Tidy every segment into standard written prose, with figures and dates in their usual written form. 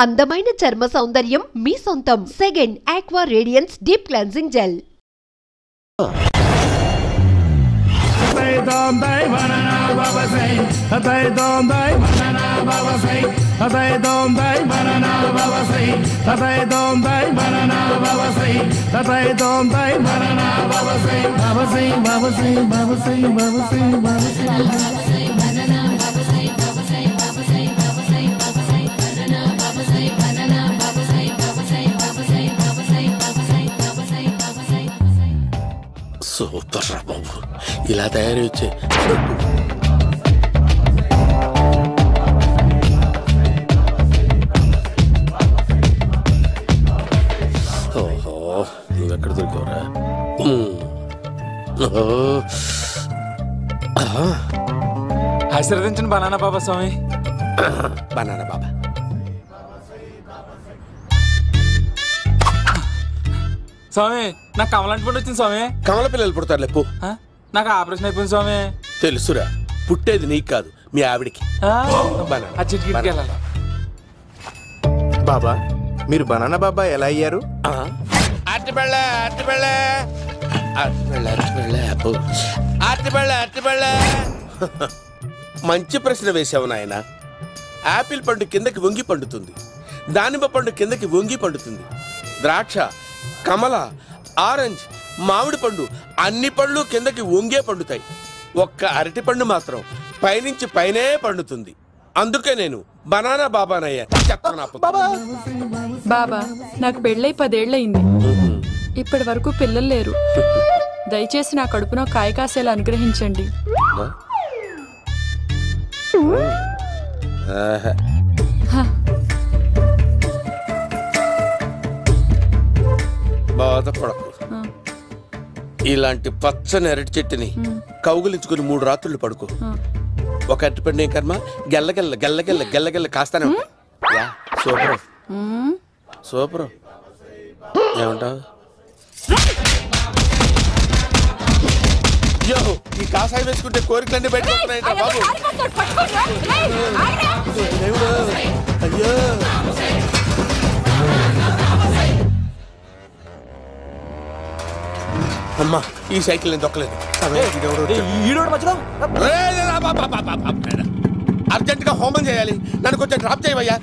అందమైన చర్మ సౌందర్యం మీ సొంతం. Second aqua radiance deep cleansing gel. Super రా బాబు, ఇలా తయారు వచ్చే ఓహో, నువ్వెక్కడ దొరికావురా? ఆశీర్వదించండి బనానా బాబా స్వామి. బనానా బాబా స్వామి, నాకు కమలాంటి పండు వచ్చింది స్వామి. కమల పిల్లలు పుడతారు లేపు. నాకు ఆపరేషన్ అయిపోయింది స్వామి. తెలుసురా, పుట్టేది నీకు కాదు మీ ఆవిడికి. బాబా, మీరు బనానా బాబా ఎలా అయ్యారు? మంచి ప్రశ్న వేసావు నాయన. యాపిల్ పండు కిందకి వంగి పండుతుంది, దానిమ్మ పండు కిందకి వంగి పండుతుంది, ద్రాక్ష, కమల, ఆరెంజ్, మామిడి పండు అన్ని పండ్లు కిందకి వంగే పండుతాయి. ఒక్క అరటి పండు మాత్రం పైనుంచి పైనే పండుతుంది. అందుకే నేను బనానా బాబానయ్యా. బాబా, నాకు పెళ్ళై 10 ఏళ్ళయింది. ఇప్పటి వరకు పిల్లలు లేరు. దయచేసి నా కడుపున కాయ కాసేలా అనుగ్రహించండి. బాధపడకు. ఇలాంటి పచ్చని అరటి చెట్టుని కౌగులించుకుని 3 రాత్రులు పడుకో. ఒక అరటి పండు ఏం కర్మ, గెల్లగెల్ల గెల్లగెల్ల గెల్లగెల్ల కాస్తానే ఉంటాయి. Super super. ఏమంటావు? అయ్యో, ఈ కాసాయి వేసుకుంటే కోరికలన్నీ బయటకు వస్తున్నాయంట బాబు. అయ్యో, అమ్మా, ఈ సైకిల్ నేను దొక్కలేదు. అర్జెంట్ గా హోమం చేయాలి, నన్ను కొంచెం డ్రాప్ చేయవయ్యా.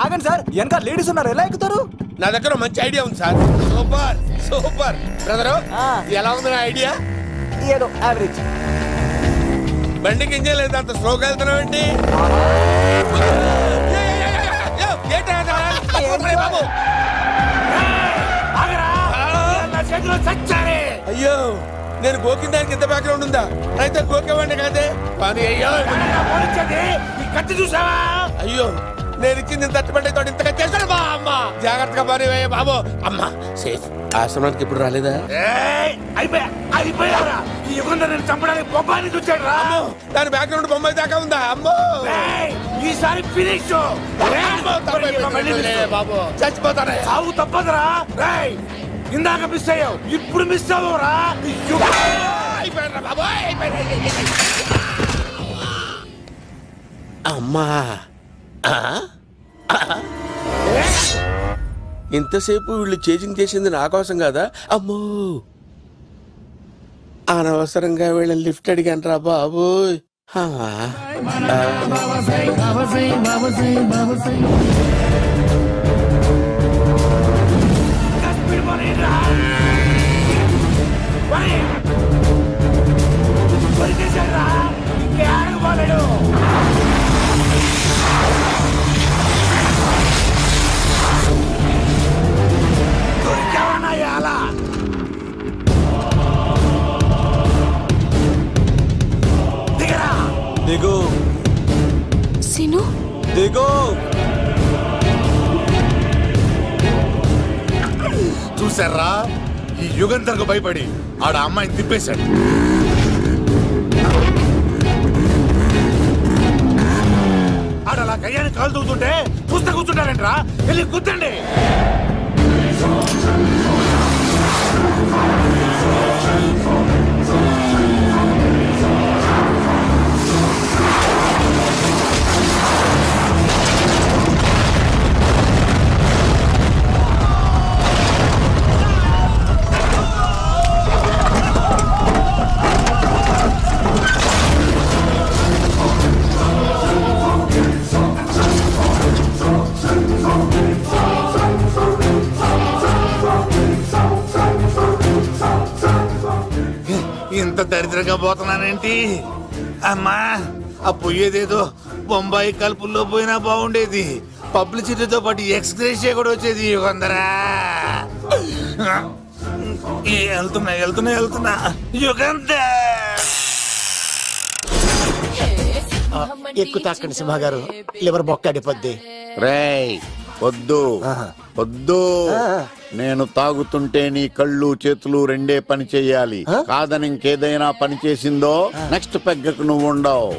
ఆగండి సార్, వెనక లేడీస్ ఉన్నారు, ఎలా ఎక్కుతారు? నా దగ్గర మంచి ఐడియా ఉంది సార్. సూపర్ సూపర్ బ్రదరు, ఎలా ఉంది నా ఐడియా? ఏదో యావరేజ్. బండికి ఇంజన్ లేదు, అంత స్లోగా వెళ్తున్నావు ఏంటి? అయ్యో, నేను గోకిన దానికి ఇంత బ్యాక్గ్రౌండ్ ఉందా? అయితే గోకేవాడిని కాదే. కానీ అయ్యో, కత్తి చూసావా? అయ్యో, నేను ఇచ్చింది తట్టుబడి తోటి ఇంతగా చేశాడు బా. అమ్మ జాగ్రత్తగా పని బాబు. అమ్మ సేఫ్. ఆశ్రమానికి ఇప్పుడు రాలేదా? అయిపోయారా? ఈ యుగంలో నేను చంపడానికి బొమ్మాని చూచాడు రా. దాని బ్యాక్గ్రౌండ్ బొమ్మాయి దాకా ఉందా? అమ్మో, ఈసారి ఫినిష్ బాబు. చచ్చిపోతారా? సాగు తప్పదురా. ఇందాక మిస్ అయ్యావు, ఇప్పుడు మిస్ అవ్వరా? అమ్మా, ఇంతసేపు వీళ్ళు చేజింగ్ చేసింది నా కోసం కాదా? అమ్మో, అనవసరంగా వీళ్ళని లిఫ్ట్ అడిగాను రా బాబు. దిగు సిను, దిగు. చూసారా, ఈ యుగంధర్కు భయపడి ఆడ అమ్మాయిని తిప్పేశాడు. ఆడలా కయ్యాన్ని కాలు తూగుతుంటే చూస్తే కూర్చుంటారంట్రా. వెళ్ళి కూర్చోండి. దరిద్రంగా పోతున్నానేంటి? అమ్మా, ఆ పోయేదేదో బొంబాయి కలుపుల్లో పోయినా బాగుండేది. పబ్లిసిటీతో పాటు ఎక్స్గ్రేషియా కూడా వచ్చేది. యుగంధరా వెళ్తున్నా యుగంధర్. ఎక్కువ తాకండి సింహ గారు, లివర్ బొక్కడిపోద్ది. రేయ్ వద్దు వద్దు, నేను తాగుతుంటే నీ కళ్ళు చేతులు రెండే పని చెయ్యాలి. కాదని ఇంకేదైనా పని చేసిందో నెక్స్ట్ పెగ్గకు నువ్వు ఉండవు.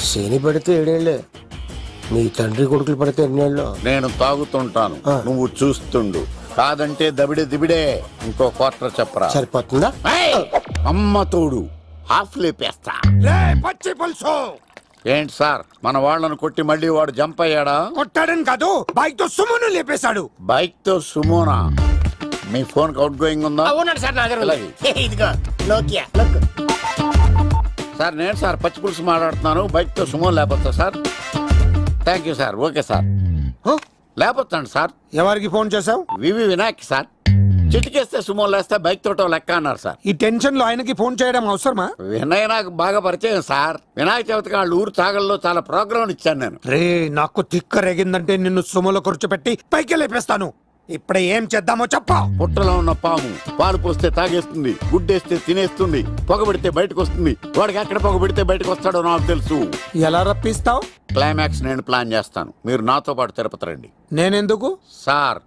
శని పడితే 7 ఏళ్ళే, మీ తండ్రి కొడుకులు పడితే 2 ఏళ్ళు. నేను తాగుతుంటాను, నువ్వు చూస్తుండు. కాదంటే దబిడే దిబిడే. ఇంకో క్వార్టర్ చెప్పరా? సరిపోతుందా? అమ్మ తోడు హాఫ్ లేపేస్తా. పచ్చి పులుసు. ఏంటి సార్, మన వాళ్ళను కొట్టి మళ్ళీ వాడు జంప్ అయ్యాడా? కొట్టాడని కాదు, బైక్ తో సుమోను లేపేశాడు. బైక్ తో సుమోనా? మీ ఫోన్ అవుట్ గోయింగ్ ఉందా? అవునండి సార్, నా దగ్గర ఇదిగో నోకియా. సార్ నేను సార్ పచ్చి పులుసు మాట్లాడుతున్నాను. బైక్ తో సుమో లేకపోతా sir? Thank you sir. Okay sir, లేకపోతాను సార్. ఎవరికి ఫోన్ చేసావు? VV Vinayak sir. చిటికేస్తే సుమో లేస్తే బైక్ తోటో లెక్క అన్నారు సార్. ఈ టెన్షన్ లో ఆయనకి ఫోన్ చేయడం అవసరమా? వినయ్ నాకు బాగా పరిచయం సార్. వినాయక చవితికి వాళ్ళ ఊరు చాగల్లో చాలా ప్రోగ్రాం ఇచ్చాను నేను. రే, నాకు తిక్క రేగిందంటే నిన్ను సుమోలో కూర్చోపెట్టి పైకి లేపేస్తాను. ఇప్పుడే ఏం చేద్దామో చెప్పా. పుట్టలో ఉన్న పాము పాలు పోస్తే తాగేస్తుంది, గుడ్డేస్తే తినేస్తుంది, పొగబెడితే బయటకు వస్తుంది. వాడికి ఎక్కడ పొగబెడితే బయటకు వస్తాడో నాకు తెలుసు. ఎలా రప్పిస్తావు? క్లైమాక్స్ నేను ప్లాన్ చేస్తాను, మీరు నాతో పాటు తిరుపతి రండి. నేనెందుకు? సార్,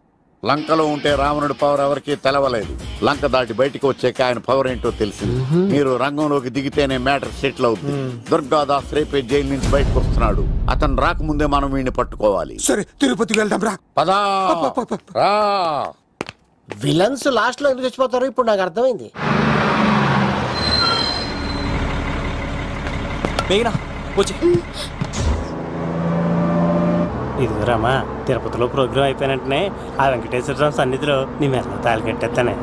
లంకలో ఉంటే రావణుడి పవర్ ఎవరికి తెలవలేదు. లంక దాటి బయటకు వచ్చాక ఆయన పవర్ ఏంటో తెలిసింది. మీరు రంగంలోకి దిగితేనే మ్యాటర్ సెటిల్ అవుతుంది. దుర్గాదాస్ రేపే జైలు నుంచి బయటకు వస్తున్నాడు. అతను రాకముందే మనం వీడిని పట్టుకోవాలి. సరే, తిరుపతికి వెళ్దాం రా. పదా రా. విలన్స్ లాస్ట్ లో ఎందుకు చచ్చిపోతారు ఇప్పుడు నాకు అర్థమైంది. ఇదిగోరామా, తిరుపతిలో ప్రోగ్రాం అయిపోయినట్టునే ఆ వెంకటేశ్వర స్వామి సన్నిధిలో నీ మెల్ల తాళి కట్టేస్తానే.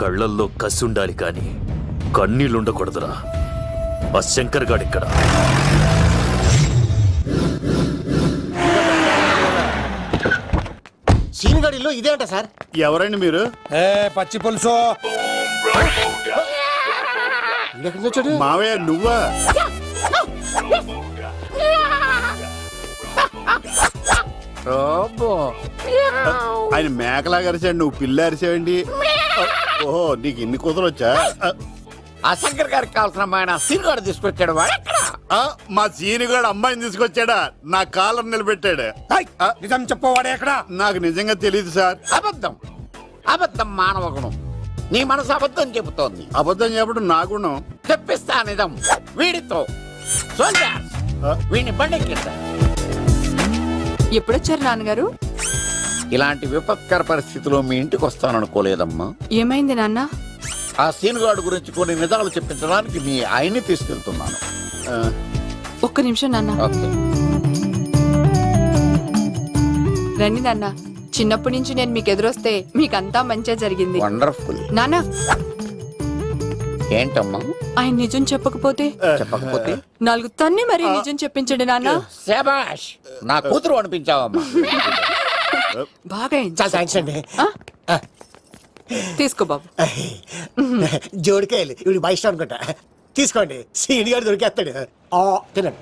కళ్ళల్లో కసి ఉండాలి కానీ కన్నీళ్ళుండకూడదురా. ఆ శంకర్ గాడిక్కడ. సీనిగాడిలో ఇదే అంట సార్. ఎవరండి మీరు? పచ్చి పులుసు. మావయ్య నువ్వా? ఆయన మేకలాగా అరిచాడు, నువ్వు పిల్ల అరిచావండి. ఓహో, నీకు ఇన్ని కుదరొచ్చా? ఆ శంకర్ గారికి కావాల్సిన అమ్మాయి సీనుగాడు తీసుకొచ్చాడు. మా సీనుగాడు అమ్మాయిని తీసుకొచ్చాడా? నా కాలం నిలబెట్టాడు. నిజం చెప్పవాడే ఎక్కడ? నాకు నిజంగా తెలియదు సార్. అబద్ధం, అబద్ధం మానవ గుణం. నీ మనసు అబద్ధం చెబుతోంది. అబద్ధం చెప్పడం నా గుణం. తెప్పిస్తా నిజం వీడితో. వీడిని బండెక్కిస్తా. ఎప్పుడొచ్చారు నాన్నగారు? ఇలాంటి విపత్కర పరిస్థితిలో మీ ఇంటికి వస్తాననుకోలేదమ్మా. ఏమైంది నాన్న? ఆ సీనుగాడు గురించి కొన్ని నిజాలు చెప్పించడానికి మీ ఆయన్ని తీసుకెళ్తున్నాను. ఒక్క నిమిషం నాన్న. రండి నాన్న. చిన్నప్పటి నుంచి నేను మీకు ఎదురొస్తే మీకంతా మంచిగా జరిగింది. వండర్ఫుల్. నాన్న, ఏంటమ్మా? ఆయన నిజం చెప్పకపోతే 4 తన్ని మరి నిజం చెప్పించండి నాన్న. శభాష్, నా కూతురు అనిపించావమ్మా. బాగా థ్యాంక్స్ అండి. తీసుకో బాబు. జోడికాయలు ఇవి బయట అనుకుంటా. తీసుకోండి, సీని గారు దొరికేస్తాడు. తినండి.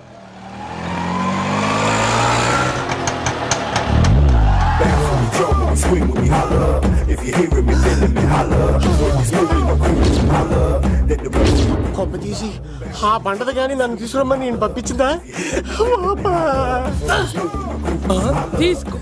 కొమ్మ తీసి ఆ పంటది కానీ నన్ను తీసుకురమ్మని నేను పంపించిందా? తీసుకో.